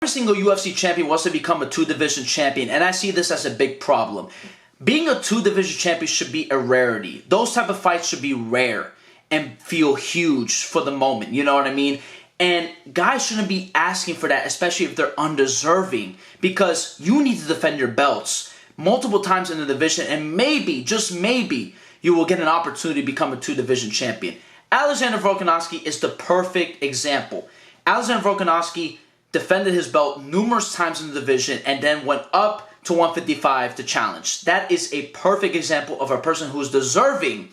Every single UFC champion wants to become a two-division champion, and I see this as a big problem. Being a two-division champion should be a rarity. Those type of fights should be rare and feel huge for the moment, you know what I mean? And guys shouldn't be asking for that, especially if they're undeserving, because you need to defend your belts multiple times in the division, and maybe, just maybe, you will get an opportunity to become a two-division champion. Alexander Volkanovski is the perfect example. Alexander Volkanovski defended his belt numerous times in the division and then went up to 155 to challenge. That is a perfect example of a person who is deserving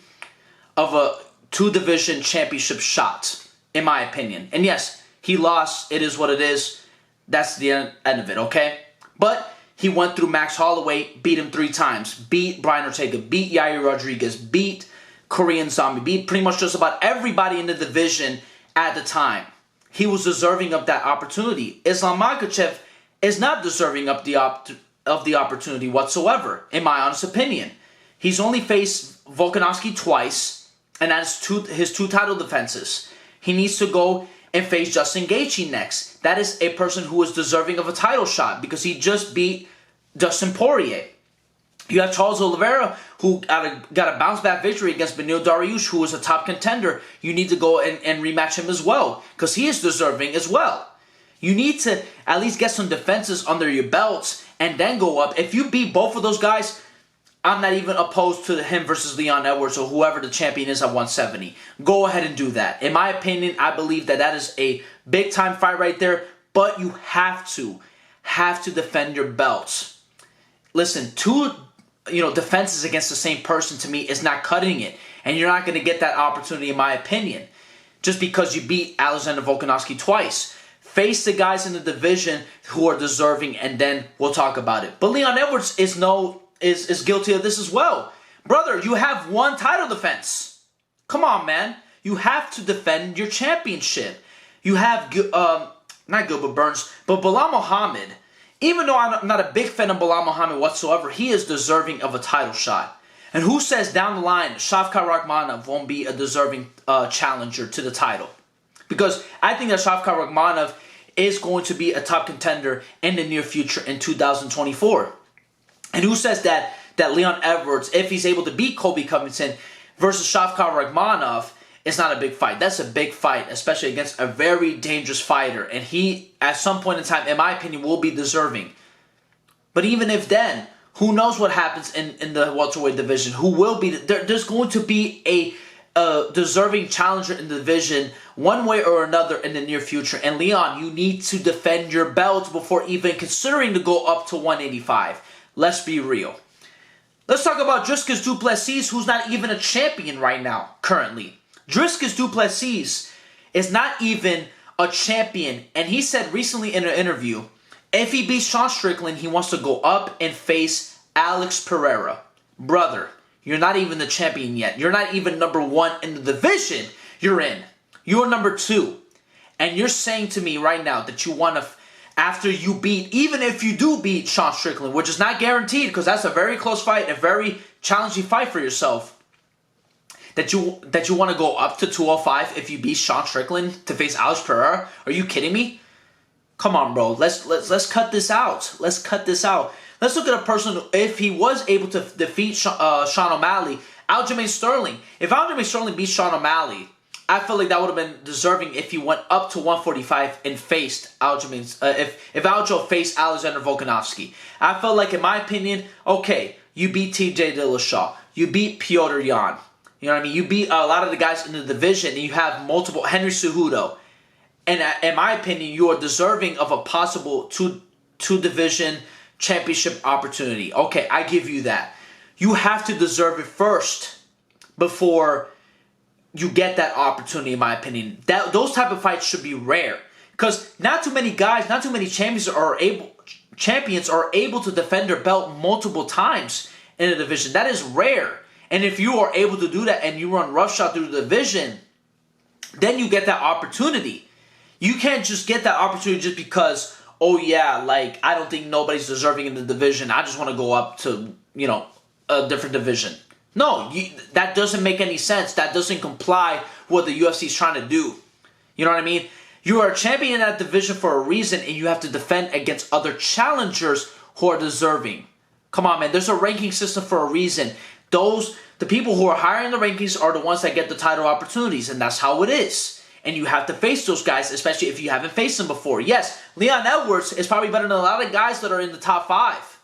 of a two-division championship shot, in my opinion. And yes, he lost. It is what it is. That's the end of it, okay? But he went through Max Holloway, beat him 3 times, beat Brian Ortega, beat Yair Rodriguez, beat Korean Zombie, beat pretty much just about everybody in the division at the time. He was deserving of that opportunity. Islam Makhachev is not deserving of the opportunity whatsoever, in my honest opinion. He's only faced Volkanovski twice, and that's his 2 title defenses. He needs to go and face Justin Gaethje next. That is a person who is deserving of a title shot because he just beat Dustin Poirier. You have Charles Oliveira, who got a bounce-back victory against Beneil Dariush, who was a top contender. You need to go and rematch him as well, because he is deserving as well. You need to at least get some defenses under your belts and then go up. If you beat both of those guys, I'm not even opposed to him versus Leon Edwards or whoever the champion is at 170. Go ahead and do that. In my opinion, I believe that is a big-time fight right there, but you have to defend your belts. Listen, 2 defenses against the same person, to me, is not cutting it. And you're not going to get that opportunity, in my opinion, just because you beat Alexander Volkanovski twice. Face the guys in the division who are deserving, and then we'll talk about it. But Leon Edwards is guilty of this as well. Brother, you have 1 title defense. Come on, man. You have to defend your championship. You have, not Gilbert Burns, but Bilal Muhammad. Even though I'm not a big fan of Bilal Muhammad whatsoever, he is deserving of a title shot. And who says down the line Shavkat Rakhmonov won't be a deserving challenger to the title? Because I think that Shavkat Rakhmonov is going to be a top contender in the near future in 2024. And who says that Leon Edwards, if he's able to beat Colby Covington versus Shavkat Rakhmonov, it's not a big fight. That's a big fight, especially against a very dangerous fighter. And he, at some point in time, in my opinion, will be deserving. But even if then, who knows what happens in the welterweight division? Who will be? There's going to be a deserving challenger in the division one way or another in the near future. And Leon, you need to defend your belt before even considering to go up to 185. Let's be real. Let's talk about Driscus du Plessis, who's not even a champion right now, currently. Driscus du Plessis is not even a champion, and he said recently in an interview, if he beats Sean Strickland, he wants to go up and face Alex Pereira. Brother, you're not even the champion yet. You're not even number 1 in the division you're in. You're number 2. And you're saying to me right now that you want to, after you beat, even if you do beat Sean Strickland, which is not guaranteed because that's a very close fight, a very challenging fight for yourself, that you want to go up to 205 if you beat Sean Strickland to face Alex Pereira? Are you kidding me? Come on, bro. Let's cut this out. Let's cut this out. Let's look at a person who, if he was able to defeat Sean O'Malley, Aljamain Sterling. If Aljamain Sterling beat Sean O'Malley, I feel like that would have been deserving if he went up to 145 and faced Aljamain. If Aljo faced Alexander Volkanovski, I felt like, in my opinion, okay, you beat T.J. Dillashaw, you beat Piotr Jan. You know what I mean? You beat a lot of the guys in the division, and you have multiple Henry Cejudo. And in my opinion, you are deserving of a possible two-division championship opportunity. Okay, I give you that. You have to deserve it first before you get that opportunity, in my opinion. Those type of fights should be rare. Because not too many guys, not too many champions are able to defend their belt multiple times in a division. That is rare. And if you are able to do that and you run roughshod through the division, then you get that opportunity. You can't just get that opportunity just because, oh yeah, like, I don't think nobody's deserving in the division. I just want to go up to, a different division. No, that doesn't make any sense. That doesn't comply with what the UFC is trying to do. You know what I mean? You are a champion in that division for a reason, and you have to defend against other challengers who are deserving. Come on, man. There's a ranking system for a reason. The people who are higher in the rankings are the ones that get the title opportunities, and that's how it is. And you have to face those guys, especially if you haven't faced them before. Yes, Leon Edwards is probably better than a lot of guys that are in the top 5.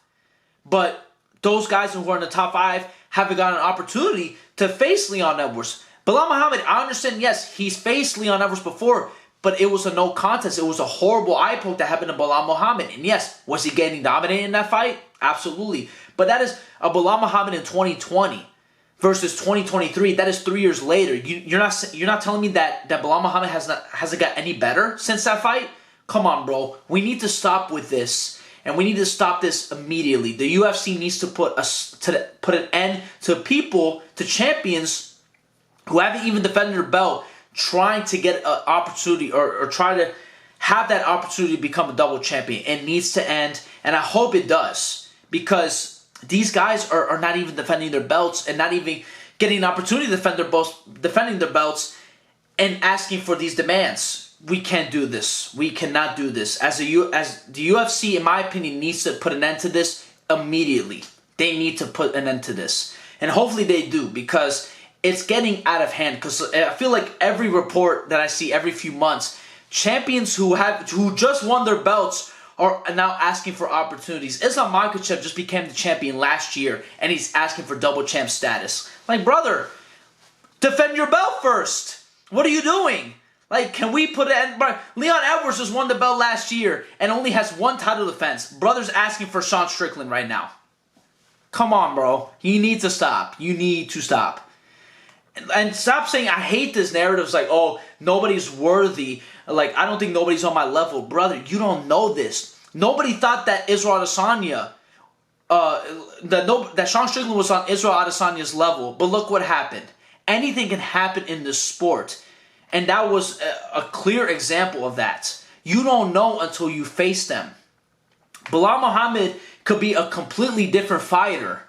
But those guys who are in the top 5 haven't got an opportunity to face Leon Edwards. Belal Muhammad, I understand, yes, he's faced Leon Edwards before, but it was a no contest. It was a horrible eye poke that happened to Belal Muhammad. And yes, was he getting dominated in that fight? Absolutely. But that is a Belal Muhammad in 2020 versus 2023. That is 3 years later. You're not telling me that Belal Muhammad hasn't got any better since that fight? Come on, bro. We need to stop with this, and we need to stop this immediately. The UFC needs to put an end to champions who haven't even defended their belt, trying to get an opportunity or try to have that opportunity to become a double champion. It needs to end, and I hope it does, because these guys are not even defending their belts and not even getting an opportunity to defending their belts and asking for these demands. We can't do this. We cannot do this. As the UFC, in my opinion, needs to put an end to this immediately. They need to put an end to this. And hopefully they do, because it's getting out of hand. Because I feel like every report that I see every few months, champions who just won their belts are now asking for opportunities. Islam Makhachev just became the champion last year, and he's asking for double champ status. Like, brother, defend your belt first. What are you doing? Like, can we put an end? Leon Edwards just won the belt last year and only has one title defense. Brother's asking for Sean Strickland right now. Come on, bro. You need to stop. You need to stop. And stop saying, I hate this narrative. It's like, oh, nobody's worthy. Like, I don't think nobody's on my level. Brother, you don't know this. Nobody thought that Israel Adesanya, that Sean Strickland was on Israel Adesanya's level. But look what happened. Anything can happen in this sport. And that was a clear example of that. You don't know until you face them. Belal Muhammad could be a completely different fighter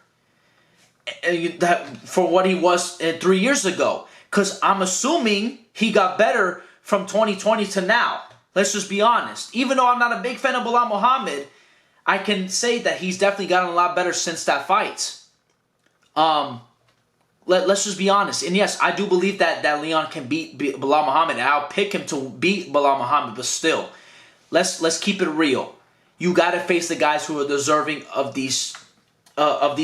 for what he was 3 years ago. Because I'm assuming he got better from 2020 to now. Let's just be honest. Even though I'm not a big fan of Belal Muhammad, I can say that he's definitely gotten a lot better since that fight. Let's just be honest. And yes, I do believe that Leon can beat Belal Muhammad, and I'll pick him to beat Belal Muhammad. But still, let's keep it real. You got to face the guys who are deserving of these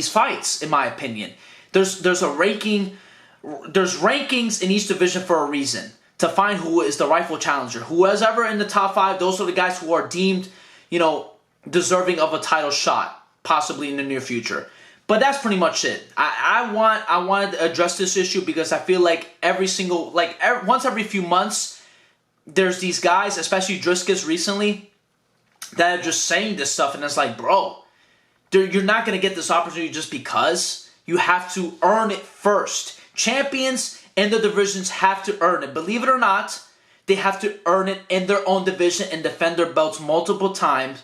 fights, in my opinion. There's rankings in each division for a reason, to find who is the rightful challenger. Whoever's ever in the top 5, those are the guys who are deemed, deserving of a title shot, possibly in the near future. But that's pretty much it. I wanted to address this issue because I feel like once every few months, there's these guys, especially Driscus recently, that are just saying this stuff, and it's like, bro, you're not going to get this opportunity just because. You have to earn it first. Champions in the divisions have to earn it. Believe it or not, they have to earn it in their own division and defend their belts multiple times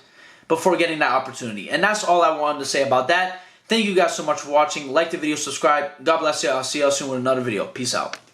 before getting that opportunity. And that's all I wanted to say about that. Thank you guys so much for watching. Like the video, subscribe. God bless you. I'll see you all soon with another video. Peace out.